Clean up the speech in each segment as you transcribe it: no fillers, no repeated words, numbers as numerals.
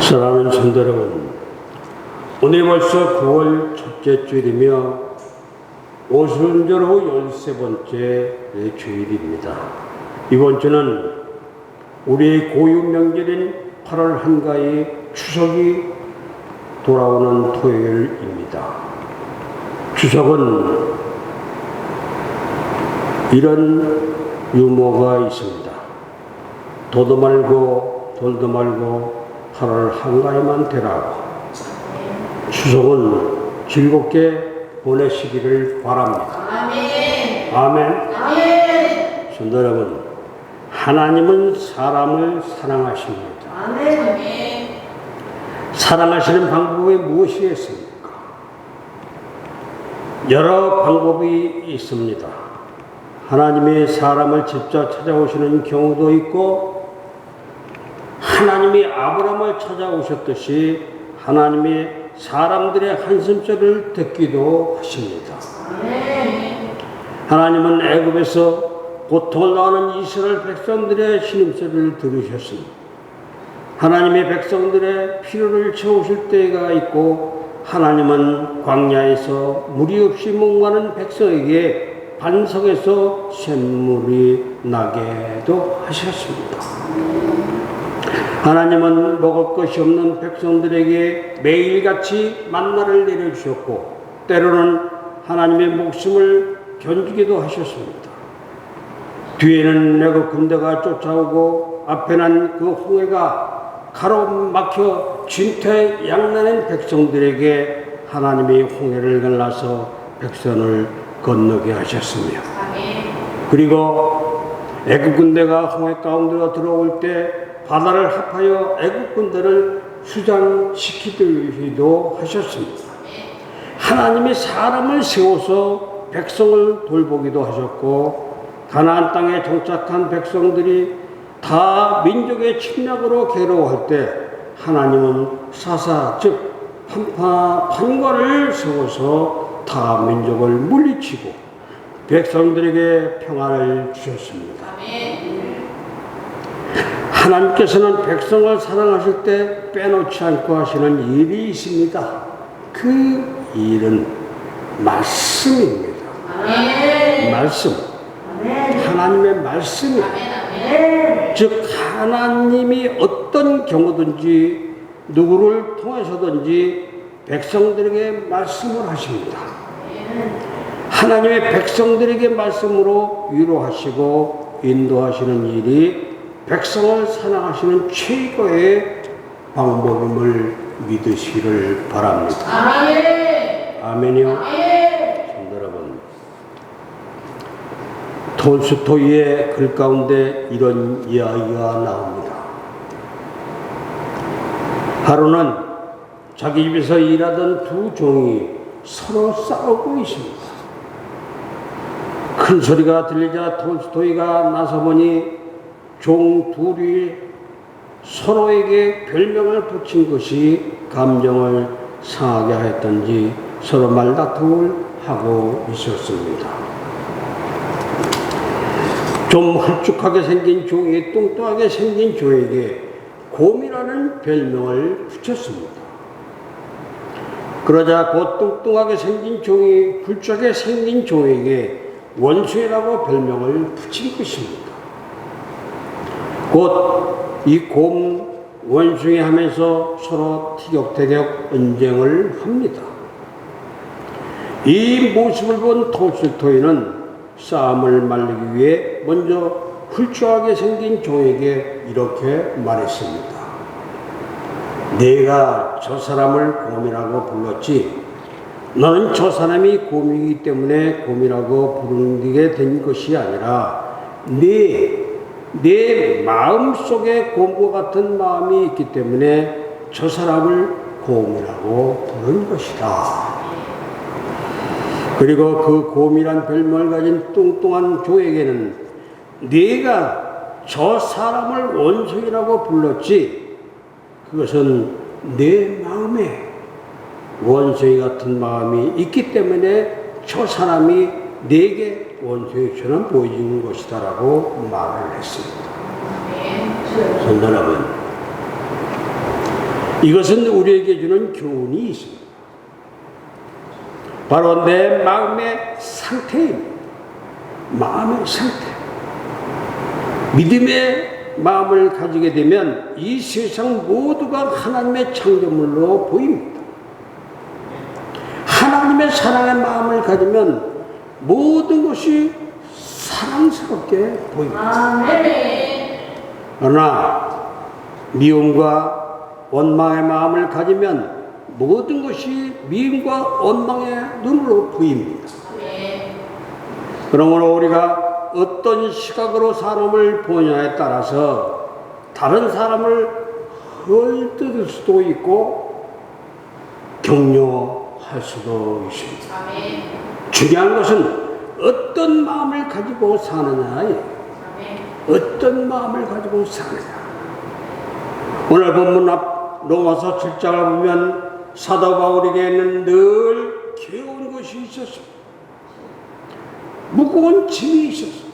사랑하는 성도 여러분, 오늘 벌써 9월 첫째 주일이며 오순절 후 13번째 주일입니다. 이번 주는 우리의 고유 명절인 8월 한가위 추석이 돌아오는 토요일입니다. 추석은 이런 유머가 있습니다. 도도 말고 돌도 말고 8월 한가위만 되라고. 추석은 즐겁게 보내시기를 바랍니다. 아멘. 아멘. 아멘. 성도 여러분, 하나님은 사람을 사랑하십니다. 아멘. 사랑하시는 방법이 무엇이겠습니까? 여러 방법이 있습니다. 하나님이 사람을 직접 찾아오시는 경우도 있고, 하나님이 아브라함을 찾아오셨듯이 하나님이 사람들의 한숨소리를 듣기도 하십니다. 하나님은 애굽에서 고통을 당하는 이스라엘 백성들의 신음소리를 들으셨으니 하나님의 백성들의 필요를 채우실 때가 있고, 하나님은 광야에서 물이 없이 목마른 백성에게 반석에서 샘물이 나게도 하셨습니다. 하나님은 먹을 것이 없는 백성들에게 매일같이 만나를 내려주셨고, 때로는 하나님의 목숨을 견디기도 하셨습니다. 뒤에는 애굽 군대가 쫓아오고 앞에는 그 홍해가 가로막혀 진퇴양난한 백성들에게 하나님이 홍해를 갈라서 백성을 건너게 하셨으며, 그리고 애굽 군대가 홍해 가운데로 들어올 때 바다를 합하여 애굽 군대를 수장시키기도 하셨습니다. 하나님이 사람을 세워서 백성을 돌보기도 하셨고, 가나안 땅에 정착한 백성들이 다 민족의 침략으로 괴로워할 때 하나님은 사사 즉 판관을 세워서 다 민족을 물리치고 백성들에게 평안을 주셨습니다. 하나님께서는 백성을 사랑하실 때 빼놓지 않고 하시는 일이 있습니다. 그 일은 말씀입니다. 말씀. 하나님의 말씀이. 즉 하나님이 어떤 경우든지 누구를 통해서든지 백성들에게 말씀을 하십니다. 하나님의 백성들에게 말씀으로 위로하시고 인도하시는 일이 백성을 사랑하시는 최고의 방법임을 믿으시기를 바랍니다. 아멘. 아멘이요. 성도 여러분, 톨스토이의 글 가운데 이런 이야기가 나옵니다. 하루는 자기 집에서 일하던 두 종이 서로 싸우고 있습니다. 큰 소리가 들리자 톨스토이가 나서보니 종 둘이 서로에게 별명을 붙인 것이 감정을 상하게 하였던지 서로 말다툼을 하고 있었습니다. 좀 홀쭉하게 생긴 종이 뚱뚱하게 생긴 종에게 곰이라는 별명을 붙였습니다. 그러자 곧 뚱뚱하게 생긴 종이 훌쩍하게 생긴 종에게 원수라고 별명을 붙인 것입니다. 곧 이 곰 원숭이 하면서 서로 티격태격 언쟁을 합니다. 이 모습을 본 톨스토이는 싸움을 말리기 위해 먼저 훌쩍하게 생긴 종에게 이렇게 말했습니다. 내가 저 사람을 곰이라고 불렀지, 너는 저 사람이 곰이기 때문에 곰이라고 부르게 된 것이 아니라 내 마음 속에 곰과 같은 마음이 있기 때문에 저 사람을 곰이라고 부른 것이다. 그리고 그 곰이란 별명을 가진 뚱뚱한 종에게는 네가 저 사람을 원숭이라고 불렀지, 그것은 내 마음에 원숭이 같은 마음이 있기 때문에 저 사람이 내게 원숭이처럼 보이는 것이다 라고 말을 했습니다. 성도 여러분, 이것은 우리에게 주는 교훈이 있습니다. 바로 내 마음의 상태입니다. 마음의 상태. 믿음의 마음을 가지게 되면 이 세상 모두가 하나님의 창조물로 보입니다. 하나님의 사랑의 마음을 가지면 모든 것이 사랑스럽게 보입니다. 그러나 미움과 원망의 마음을 가지면 모든 것이 미움과 원망의 눈으로 보입니다. 그러므로 우리가 어떤 시각으로 사람을 보냐에 따라서 다른 사람을 헐뜯을 수도 있고 격려할 수도 있습니다. 중요한 것은 어떤 마음을 가지고 사느냐예요. 어떤 마음을 가지고 사느냐. 오늘 본문 앞 로마서 7장을 보면 사도 바울에게는 늘 괴로운 것이 있었습니다. 무거운 짐이 있었습니다.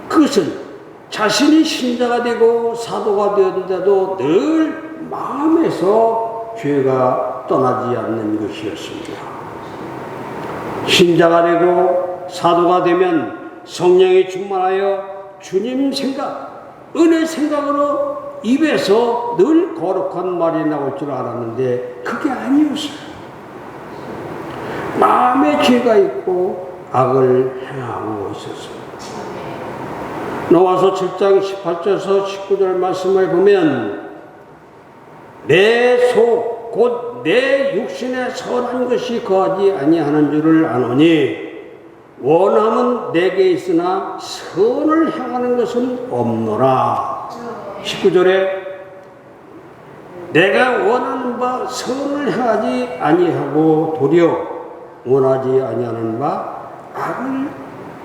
그것은 자신이 신자가 되고 사도가 되었는데도 늘 마음에서 죄가 떠나지 않는 것이었습니다. 신자가 되고 사도가 되면 성령이 충만하여 주님 생각, 은혜 생각으로 입에서 늘 거룩한 말이 나올 줄 알았는데 그게 아니었어요. 마음에 죄가 있고 악을 행하고 있었어요. 로마서 7장 18절에서 19절 말씀을 보면 내 속 곧 내 육신에 선한 것이 거하지 아니하는 줄을 아노니 원함은 내게 있으나 선을 행하는 것은 없노라. 19절에 내가 원하는 바 선을 행하지 아니하고 도리어 원하지 아니하는 바 악을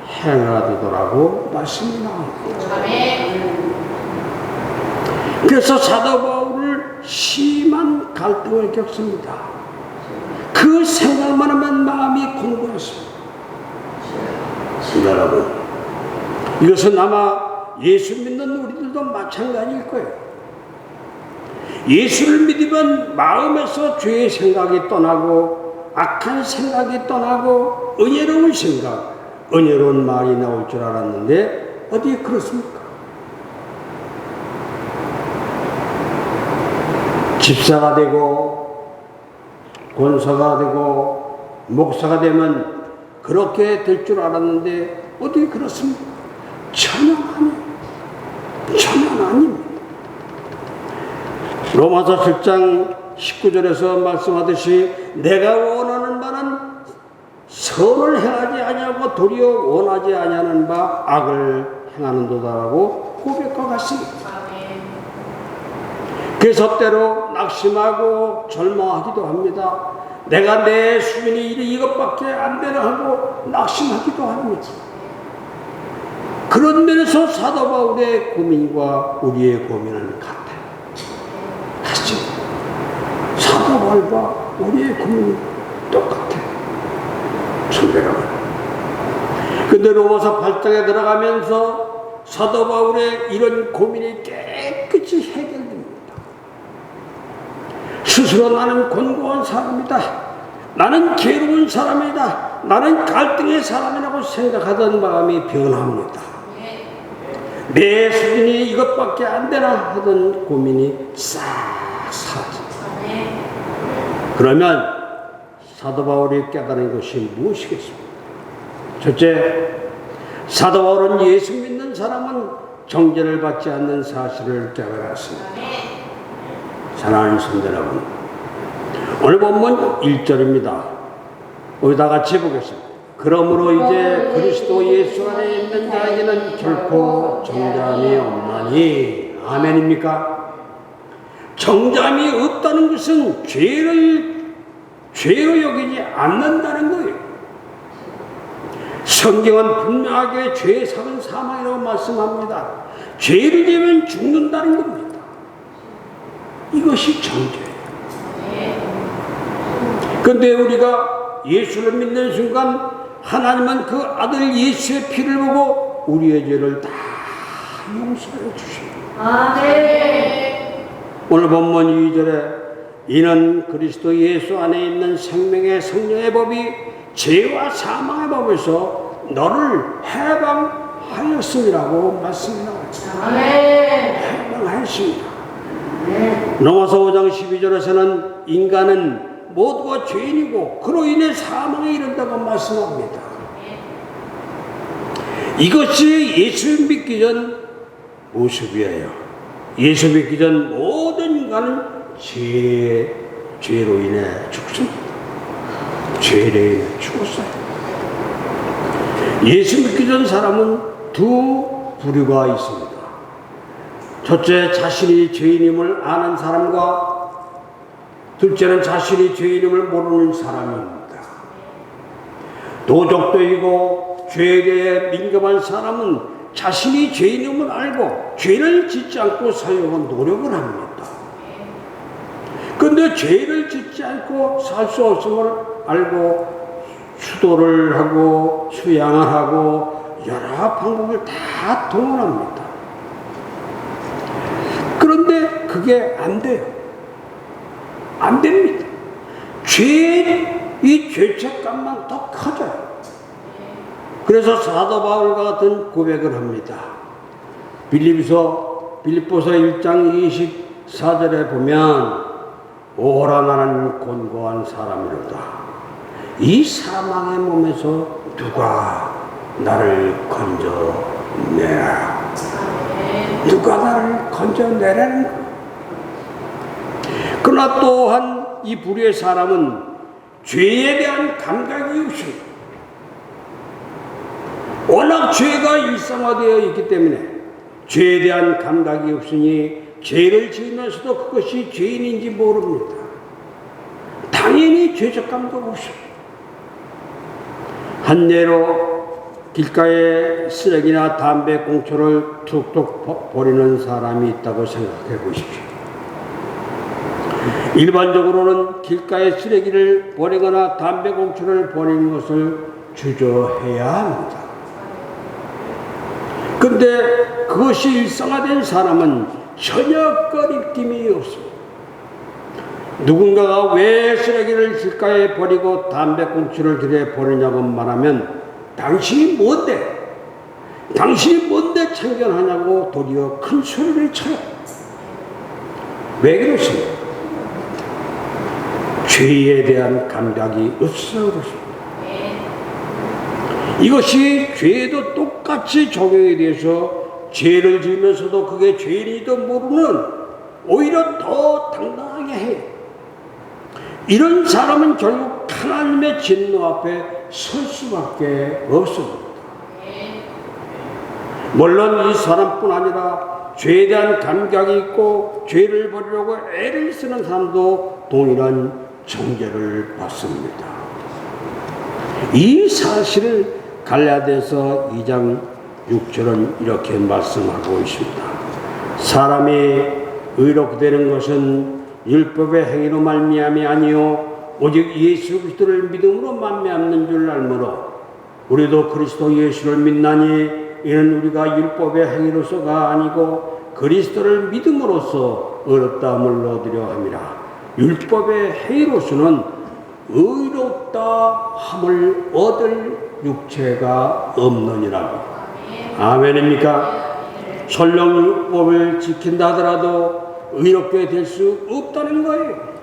행하더라고 말씀이 나옵니다. 그래서 사도 바울을 심한 갈등을 겪습니다. 그 생각만 하면 마음이 공고했습니다. 여러분, 이것은 아마 예수 믿는 우리들도 마찬가지일 거예요. 예수를 믿으면 마음에서 죄의 생각이 떠나고 악한 생각이 떠나고 은혜로운 생각, 은혜로운 말이 나올 줄 알았는데 어디 그렇습니까? 집사가 되고 권사가 되고 목사가 되면 그렇게 될 줄 알았는데 어디 그렇습니까? 전혀 아닙니다. 로마서 7장 19절에서 말씀하듯이 내가 원하는 바는 선을 행하지 아니하고 도리어 원하지 아니하는 바 악을 행하는도다라고 고백과 같습니다. 그래서 때로 낙심하고 절망하기도 합니다. 내가 내 수준이 이것밖에 안 되나 하고 낙심하기도 합니다. 그런 면에서 사도 바울의 고민과 우리의 고민은 같아요. 같습니다. 사도 바울과 우리의 고민이 똑같아요. 성대라고. 근데 로마서 8장에 들어가면서 사도 바울의 이런 고민이 깨끗이 해결됩니다. 스스로 나는 곤고한 사람이다. 나는 괴로운 사람이다. 나는 갈등의 사람이라고 생각하던 마음이 변합니다. 내 수준이 이것밖에 안 되나 하던 고민이 싹 사라집니다. 그러면 사도 바울이 깨달은 것이 무엇이겠습니까? 첫째, 사도 바울은 예수 믿는 사람은 정죄를 받지 않는 사실을 깨달았습니다. 사랑하는 성도 여러분, 오늘 본문 1절입니다. 우리 다 같이 보겠습니다. 그러므로 이제 그리스도 예수 안에 있는 자에게는 결코 정죄함이 없나니. 아멘입니까? 정죄함이 없다는 것은 죄로 여기지 않는다는 거예요. 성경은 분명하게 죄의 삭은 사망이라고 말씀합니다. 죄를 지으면 죽는다는 겁니다. 이것이 정죄예요. 그런데 우리가 예수를 믿는 순간 하나님은 그 아들 예수의 피를 보고 우리의 죄를 다 용서해 주십니다. 오늘 본문 2절에 이는 그리스도 예수 안에 있는 생명의 성령의 법이 죄와 사망의 법에서 너를 해방하였음이라고 말씀이 나왔죠. 해방하였습니다. 로마서 5장 12절에서는 인간은 모두가 죄인이고 그로 인해 사망에 이른다고 말씀합니다. 이것이 예수 믿기 전 모습이에요. 예수 믿기 전 모든 인간은 죄로 인해 죽습니다. 죄로 인해 죽었어요. 예수 믿기 전 사람은 두 부류가 있습니다. 첫째, 자신이 죄인임을 아는 사람과 둘째는 자신이 죄인임을 모르는 사람입니다. 도덕적이고 죄에 대해 민감한 사람은 자신이 죄인임을 알고 죄를 짓지 않고 살려고 노력을 합니다. 그런데 죄를 짓지 않고 살 수 없음을 알고 수도를 하고 수양을 하고 여러 방법을 다 동원합니다. 그런데 그게 안 돼요. 안 됩니다. 이 죄책감만 더 커져요. 그래서 사도 바울과 같은 고백을 합니다. 빌립보서 1장 24절에 보면 오라 나는 곤고한 사람이로다. 이 사망의 몸에서 누가 나를 건져내라. 누가 나를 건져내라는 거예요. 그러나 또한 이 불의의 사람은 죄에 대한 감각이 없습니다. 워낙 죄가 일상화되어 있기 때문에 죄에 대한 감각이 없으니 죄를 지으면서도 그것이 죄인인지 모릅니다. 당연히 죄책감도 없습니다. 한 예로 길가에 쓰레기나 담배 꽁초를 툭툭 버리는 사람이 있다고 생각해 보십시오. 일반적으로는 길가에 쓰레기를 버리거나 담배 꽁초를 버리는 것을 주저해야 합니다. 그런데 그것이 일상화된 사람은 전혀 꺼림낌이 없습니다. 누군가가 왜 쓰레기를 길가에 버리고 담배 꽁초를 길에 버리냐고 말하면 당신이 뭔데 참견하냐고 도리어 큰 소리를 쳐요. 왜 그러십니까? 죄에 대한 감각이 없어서 그렇습니다. 이것이 죄에도 똑같이 적용이 돼서 죄를 지으면서도 그게 죄인이도 모르는 오히려 더 당당하게 해요. 이런 사람은 결국 하나님의 진노 앞에 설 수밖에 없습니다. 물론 이 사람뿐 아니라 죄에 대한 감각이 있고 죄를 버리려고 애를 쓰는 사람도 동일한 정죄를 받습니다. 이 사실을 갈라디아서 2장 6절은 이렇게 말씀하고 있습니다. 사람이 의롭게 되는 것은 율법의 행위로 말미암이 아니요 오직 예수 그리스도를 믿음으로 말미암는 줄 알므로 우리도 그리스도 예수를 믿나니 이는 우리가 율법의 행위로서가 아니고 그리스도를 믿음으로써 의롭다함을 얻으려 함이라. 율법의 행위로서는 의롭다 함을 얻을 육체가 없느니라. 아멘입니까? 설령 율법을 지킨다 하더라도 의롭게 될 수 없다는 거예요.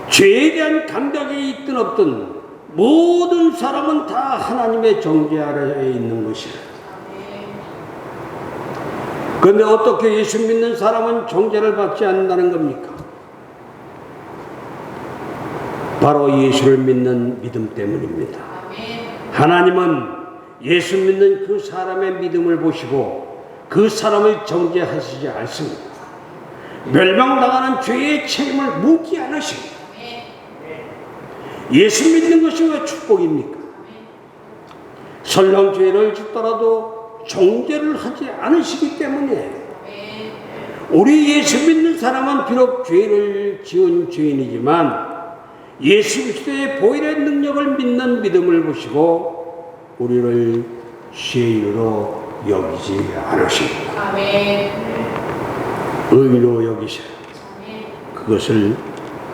죄에 대한 감각이 있든 없든 모든 사람은 다 하나님의 정죄 아래에 있는 것이에요. 그런데 어떻게 예수 믿는 사람은 정죄를 받지 않는다는 겁니까? 바로 예수를 믿는 믿음 때문입니다. 하나님은 예수 믿는 그 사람의 믿음을 보시고 그 사람을 정죄하시지 않습니다. 멸망당하는 죄의 책임을 묻지 않으십니다. 예수 믿는 것이 왜 축복입니까? 설령 죄를 짓더라도 정죄를 하지 않으시기 때문에 우리 예수 믿는 사람은 비록 죄를 지은 죄인이지만 예수 그리스도의 보혈의 능력을 믿는 믿음을 보시고 우리를 죄인으로 여기지 않으십니다. 의로 여기셔요. 그것을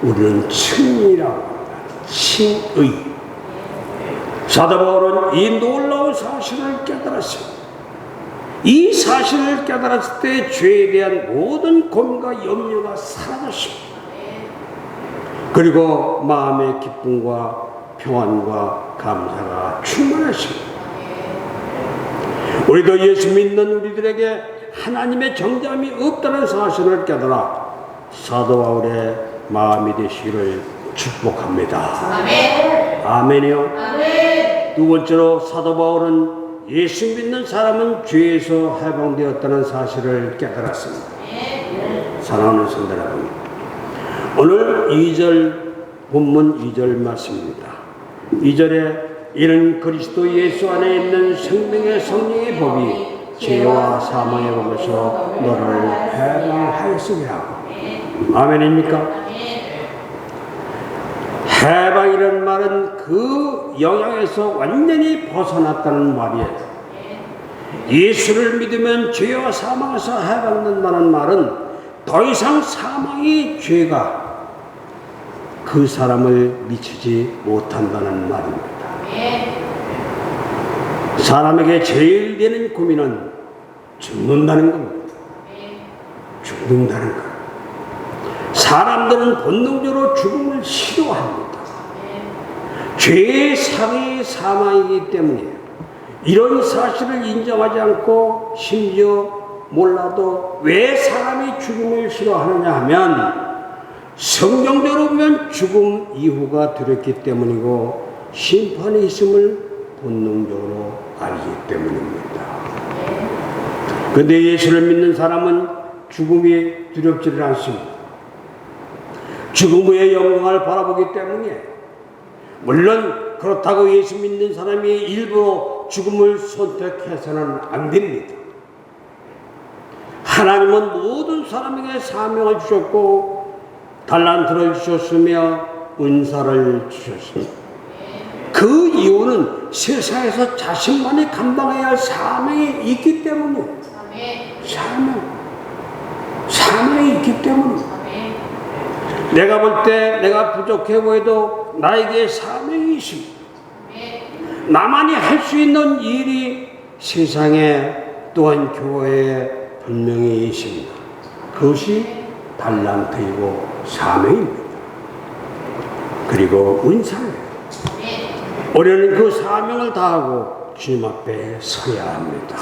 우리는 칭의라고 합니다. 칭의. 사도 바울은 이 놀라운 사실을 깨달았습니다. 이 사실을 깨달았을 때 죄에 대한 모든 고민과 염려가 사라졌습니다. 그리고 마음의 기쁨과 평안과 감사가 충만하십니다. 우리도 예수 믿는 우리들에게 하나님의 정잠이 없다는 사실을 깨달아 사도 바울의 마음이 되시기를 축복합니다. 아멘. 아멘이요. 아멘. 두 번째로 사도 바울은 예수 믿는 사람은 죄에서 해방되었다는 사실을 깨달았습니다. 사랑하는 성도 여러분, 오늘 2절 본문 2절 말씀입니다. 2절에 이는 그리스도 예수 안에 있는 생명의 성령의 법이 죄와 사망의 법에서 너를 해방하였으리라고. 아멘입니까? 해방이라는 말은 그 영향에서 완전히 벗어났다는 말이에요. 예수를 믿으면 죄와 사망에서 해방된다는 말은 더 이상 사망의 죄가 그 사람을 미치지 못한다는 말입니다. 사람에게 제일 되는 고민은 죽는다는 겁니다. 죽는다는 것. 사람들은 본능적으로 죽음을 싫어합니다. 죄의 상이 사망이기 때문에 이런 사실을 인정하지 않고 심지어 몰라도 왜 사람이 죽음을 싫어하느냐 하면 성경대로 보면 죽음 이후가 두렵기 때문이고 심판이 있음을 본능적으로 알기 때문입니다. 그런데 예수를 믿는 사람은 죽음이 두렵지를 않습니다. 죽음 후의 영광을 바라보기 때문에 물론 그렇다고 예수 믿는 사람이 일부러 죽음을 선택해서는 안 됩니다. 하나님은 모든 사람에게 사명을 주셨고 달란트를 주셨으며 은사를 주셨습니다. 그 이유는 세상에서 자신만이 감당해야 할 사명이 있기 때문이에요. 사명이 있기 때문입니다. 내가 볼 때 내가 부족해 보여도 나에게 사명이 있습니다. 나만이 할 수 있는 일이 세상에 또한 교회에 분명히 있습니다. 그것이 달란트이고 사명입니다. 그리고 은사예요. 우리는 그 사명을 다하고 주님 앞에 서야 합니다.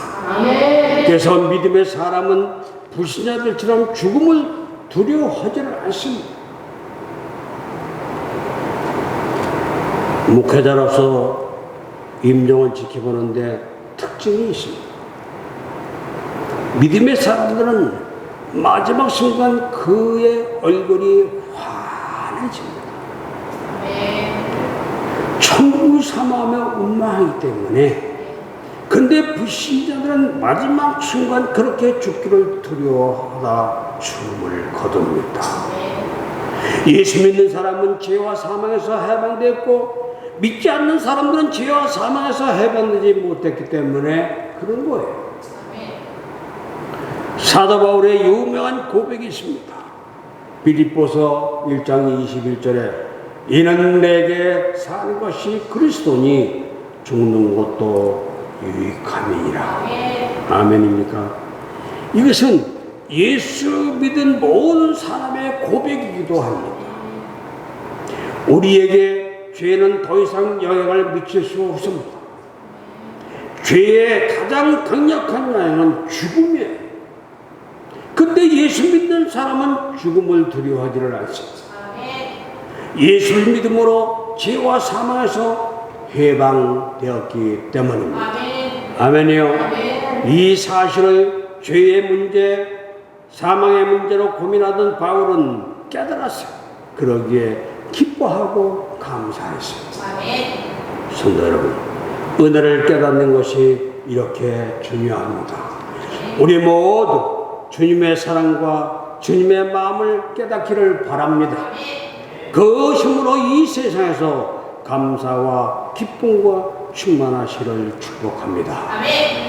그래서 믿음의 사람은 불신자들처럼 죽음을 두려워하지를 않습니다. 목회자로서 임종을 지켜보는데 특징이 있습니다. 믿음의 사람들은 마지막 순간 그의 얼굴이 환해집니다. 천국을 사모하며 운망하기 때문에. 근데 불신자들은 마지막 순간 그렇게 죽기를 두려워하다 죽음을 거둡니다. 예수 믿는 사람은 죄와 사망에서 해방됐고 믿지 않는 사람들은 죄와 사망에서 해방되지 못했기 때문에 그런 거예요. 사도 바울의 유명한 고백이 있습니다. 빌립보서 1장 21절에 이는 내게 사는 것이 그리스도니 죽는 것도 유익함이니라. 아멘입니까? 이것은 예수 믿은 모든 사람의 고백이기도 합니다. 우리에게 죄는 더 이상 영향을 미칠 수 없습니다. 죄의 가장 강력한 영향은 죽음이에요. 근데 예수 믿는 사람은 죽음을 두려워하지를 않습니다. 예수를 믿음으로 죄와 사망에서 해방되었기 때문입니다. 아멘이요. 이 사실을 죄의 문제, 사망의 문제로 고민하던 바울은 깨달았어요. 그러기에 기뻐하고 감사했습니다. 성도 여러분, 은혜를 깨닫는 것이 이렇게 중요합니다. 우리 모두 주님의 사랑과 주님의 마음을 깨닫기를 바랍니다. 그 힘으로 이 세상에서 감사와 기쁨과 충만하시를 축복합니다.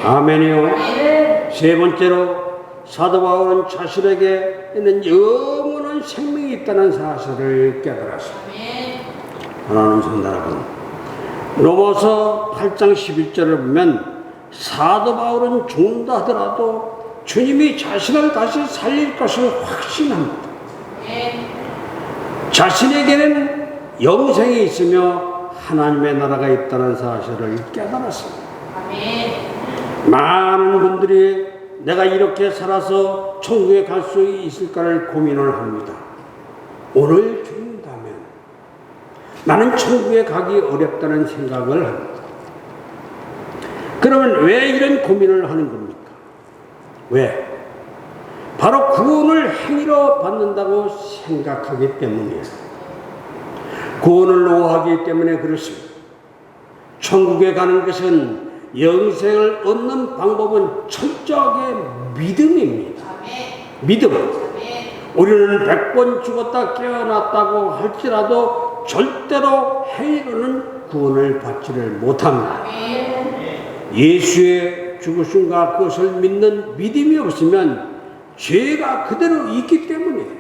아멘이요. 세 번째로 사도 바울은 자신에게는 영원한 생명이 있다는 사실을 깨달았습니다. 사랑하는 성도 여러분, 로마서 8장 11절을 보면 사도 바울은 죽는다 하더라도 주님이 자신을 다시 살릴 것을 확신합니다. 자신에게는 영생이 있으며 하나님의 나라가 있다는 사실을 깨달았습니다. 많은 분들이 내가 이렇게 살아서 천국에 갈 수 있을까를 고민을 합니다. 오늘 죽는다면 나는 천국에 가기 어렵다는 생각을 합니다. 그러면 왜 이런 고민을 하는 겁니까? 왜? 바로 구원을 행위로 받는다고 생각하기 때문이에요. 구원을 노하기 때문에 그렇습니다. 천국에 가는 것은 영생을 얻는 방법은 철저하게 믿음입니다. 믿음. 우리는 100번 죽었다 깨어났다고 할지라도 절대로 행위로는 구원을 받지를 못합니다. 예수의 죽으심과 그것을 믿는 믿음이 없으면 죄가 그대로 있기 때문이에요.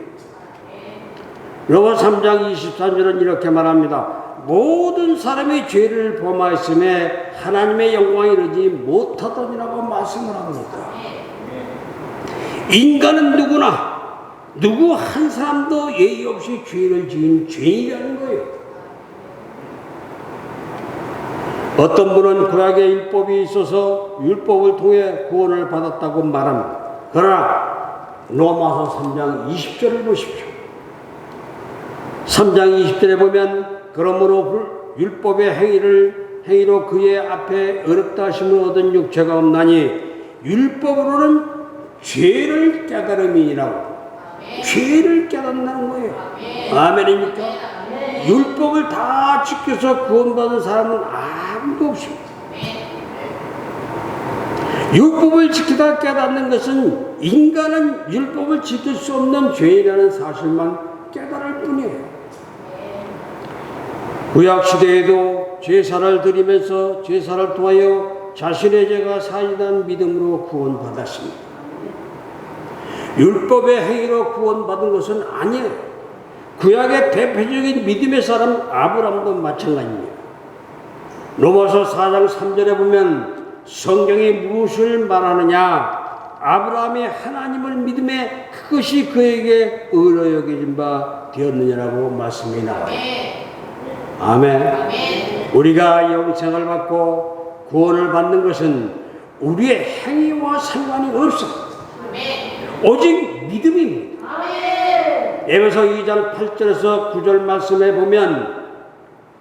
로마 3장 23절은 이렇게 말합니다. 모든 사람이 죄를 범하였음에 하나님의 영광에 이르지 못하더니라고 말씀을 합니다. 인간은 누구나 누구 한 사람도 예의 없이 죄를 지은 죄인이라는 거예요. 어떤 분은 구약의 율법이 있어서 율법을 통해 구원을 받았다고 말합니다. 그러나 로마서 3장 20절을 보십시오. 3장 20절에 보면 그러므로 율법의 행위로 그의 앞에 어렵다 하심을 얻은 육체가 없나니 율법으로는 죄를 깨달음이라고. 죄를 깨닫는 거예요. 아멘입니까? 율법을 다 지켜서 구원받은 사람은 아무도 없습니다. 율법을 지키다 깨닫는 것은 인간은 율법을 지킬 수 없는 죄인이라는 사실만 깨달을 뿐이에요. 구약시대에도 제사를 드리면서 제사를 통하여 자신의 죄가 사해진다는 믿음으로 구원받았습니다. 율법의 행위로 구원받은 것은 아니에요. 구약의 대표적인 믿음의 사람 아브라함도 마찬가지입니다. 로마서 4장 3절에 보면 성경이 무엇을 말하느냐? 아브라함이 하나님을 믿음에 그것이 그에게 의로 여겨진 바 되었느냐라고 말씀이 나와요. 아멘. 우리가 영생을 받고 구원을 받는 것은 우리의 행위와 상관이 없습니다. 오직 믿음입니다. 에베소 2장 8절에서 9절 말씀에 보면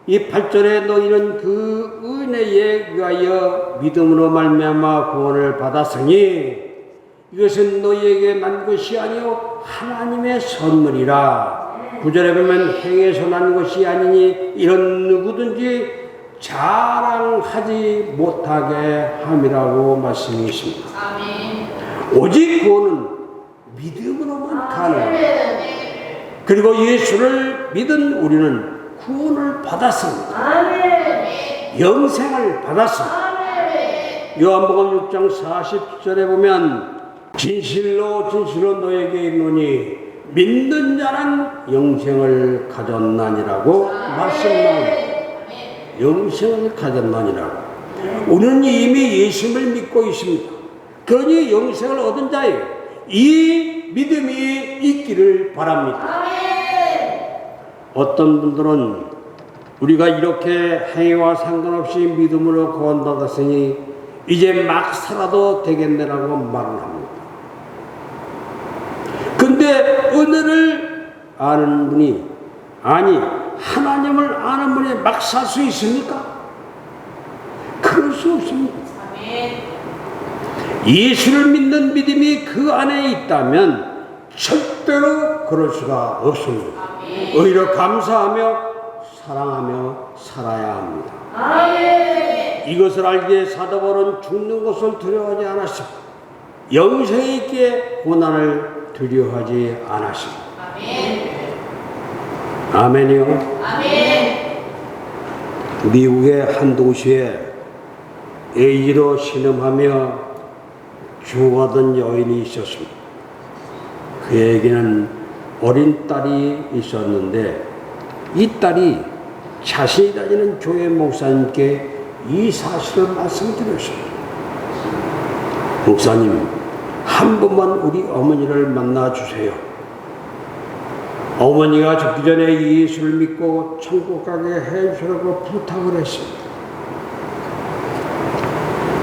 이 8절에 너희는 그 은혜에 의하여 믿음으로 말미암아 구원을 받았으니 이것은 너희에게 난 것이 아니요 하나님의 선물이라. 9절에 보면 행해서 난 것이 아니니 이런 누구든지 자랑하지 못하게 함이라고 말씀이 있습니다. 오직 구원은 믿음으로만 가능합니다. 그리고 예수를 믿은 우리는 구원을 받았습니다. 영생을 받았습니다. 요한복음 6장 40절에 보면 진실로 진실로 너에게 이르노니 믿는 자는 영생을 가졌나니라고 말씀합니다. 영생을 가졌나니라고. 우리는 이미 예수를 믿고 있습니다. 그러니 영생을 얻은 자예요. 이 믿음이 있기를 바랍니다. 어떤 분들은 우리가 이렇게 행위와 상관없이 믿음으로 구원받았으니 이제 막 살아도 되겠네라고 말을 합니다. 근데 은혜를 아는 분이 아니 하나님을 아는 분이 막 살 수 있습니까? 그럴 수 없습니다. 예수를 믿는 믿음이 그 안에 있다면 절대로 그럴 수가 없습니다. 오히려 감사하며 사랑하며 살아야 합니다. 이것을 알기에 사도 바울은 죽는 것을 두려워하지 않았습니다. 영생에 있기에 고난을 두려워하지 않았습니다. 아멘이요. 미국의 한 도시에 에이즈로 신음하며 죽어가던 여인이 있었습니다. 그에게는 어린 딸이 있었는데 이 딸이 자신이 다니는 교회 목사님께 이 사실을 말씀드렸습니다. 목사님, 한 번만 우리 어머니를 만나 주세요. 어머니가 죽기 전에 예수를 믿고 천국 가게 해주라고 부탁을 했습니다.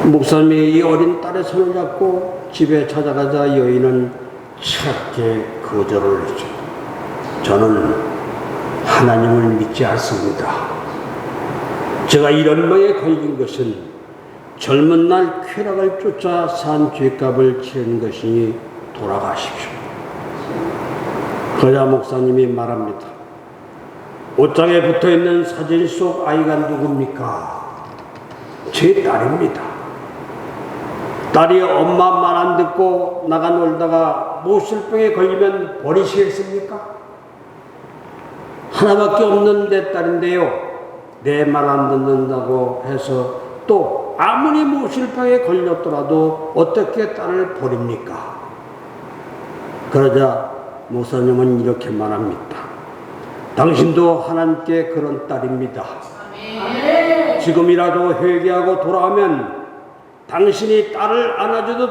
목사님이 이 어린 딸의 손을 잡고 집에 찾아가자 여인은 차갑게 거절을 했죠. 저는 하나님을 믿지 않습니다. 제가 이런 병에 걸린 것은 젊은 날 쾌락을 쫓아 산 죄값을 치른 것이니 돌아가십시오. 그러자 목사님이 말합니다. 옷장에 붙어있는 사진 속 아이가 누굽니까? 제 딸입니다. 딸이 엄마 말 안 듣고 나가 놀다가 모슬병에 걸리면 버리시겠습니까? 하나밖에 없는 내 딸인데요. 내 말 안 듣는다고 해서 또 아무리 모슬병에 걸렸더라도 어떻게 딸을 버립니까? 그러자 목사님은 이렇게 말합니다. 당신도 하나님께 그런 딸입니다. 지금이라도 회개하고 돌아오면 당신이 딸을 안아주듯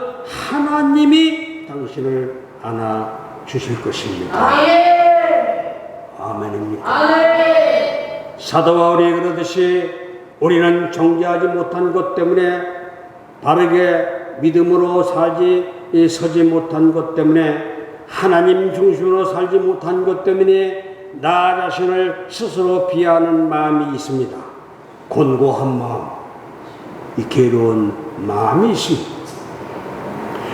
하나님이 당신을 안아주실 것입니다. 아멘입니까? 사도 바울이 그러듯이 우리는 정죄하지 못한 것 때문에 바르게 믿음으로 서지 못한 것 때문에 하나님 중심으로 살지 못한 것 때문에 나 자신을 스스로 비하하는 마음이 있습니다. 곤고한 마음, 이 괴로운 마음이 있습니다.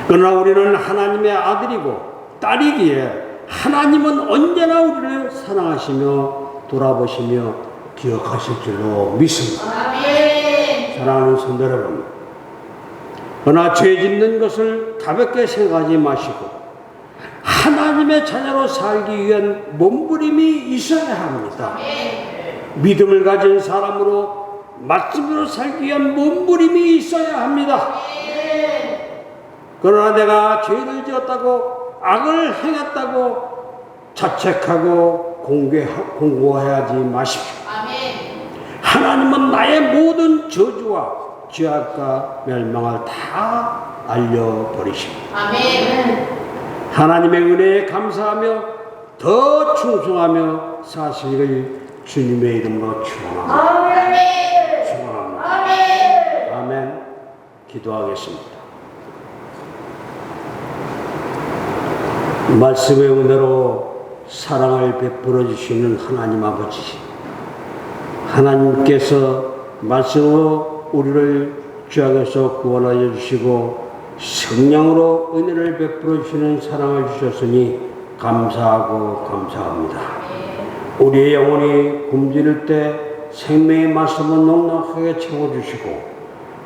그러나 우리는 하나님의 아들이고 딸이기에 하나님은 언제나 우리를 사랑하시며 돌아보시며 기억하실 줄로 믿습니다. 사랑하는 성도 여러분, 그러나 죄 짓는 것을 가볍게 생각하지 마시고 하나님의 자녀로 살기 위한 몸부림이 있어야 합니다. 믿음을 가진 사람으로 말씀으로 살기 위한 몸부림이 있어야 합니다. 그러나 내가 죄를 지었다고 악을 행했다고 자책하고 공고하지 마십시오. 하나님은 나의 모든 저주와 죄악과 멸망을 다 알려버리십니다. 하나님의 은혜에 감사하며 더 충성하며 사시기를 주님의 이름으로 축원합니다. 아멘. 기도하겠습니다. 말씀의 은혜로 사랑을 베풀어 주시는 하나님 아버지, 하나님께서 말씀으로 우리를 죄악에서 구원하여 주시고 성령으로 은혜를 베풀어 주시는 사랑을 주셨으니 감사하고 감사합니다. 우리의 영혼이 굶주릴 때 생명의 말씀을 넉넉하게 채워주시고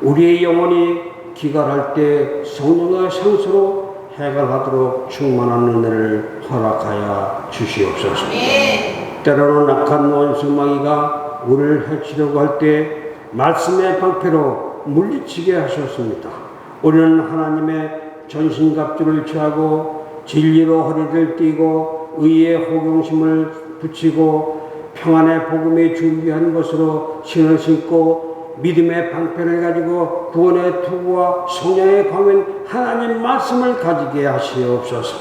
우리의 영혼이 기갈할 때 성령의 상수로 해결하도록 충만한 은혜를 허락하여 주시옵소서. 때로는 악한 원수마귀가 우리를 해치려고 할 때 말씀의 방패로 물리치게 하셨습니다. 우리는 하나님의 전신갑주를 취하고 진리로 허리를 띠고 의의 호경심을 붙이고 평안의 복음이 준비한 것으로 신을 신고 믿음의 방패를 가지고 구원의 투구와 성령의 검은 하나님 말씀을 가지게 하시옵소서.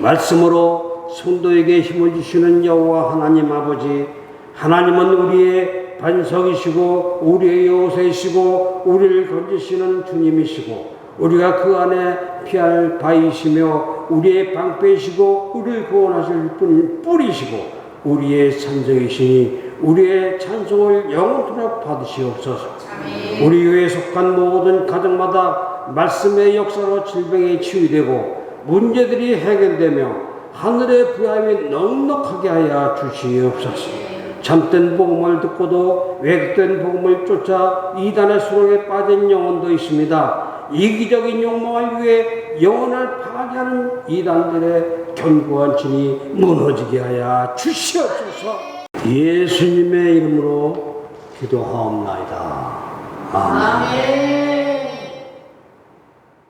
말씀으로 성도에게 힘을 주시는 여호와 하나님 아버지, 하나님은 우리의 반석이시고 우리의 여호사이시고 우리를 건지시는 주님이시고 우리가 그 안에 피할 바이시며 우리의 방패이시고 우리를 구원하실 뿌리시고 우리의 산적이시니 우리의 찬송을 영원토록 받으시옵소서. 우리 교회에 속한 모든 가정마다 말씀의 역사로 질병이 치유되고 문제들이 해결되며 하늘의 부하임이 넉넉하게 하여 주시옵소서. 참된 복음을 듣고도 왜곡된 복음을 쫓아 이단의 수렁에 빠진 영혼도 있습니다. 이기적인 욕망을 위해 영혼을 파괴하는 이단들의 견고한 진이 무너지게 하여 주시옵소서. 예수님의 이름으로 기도하옵나이다. 아멘.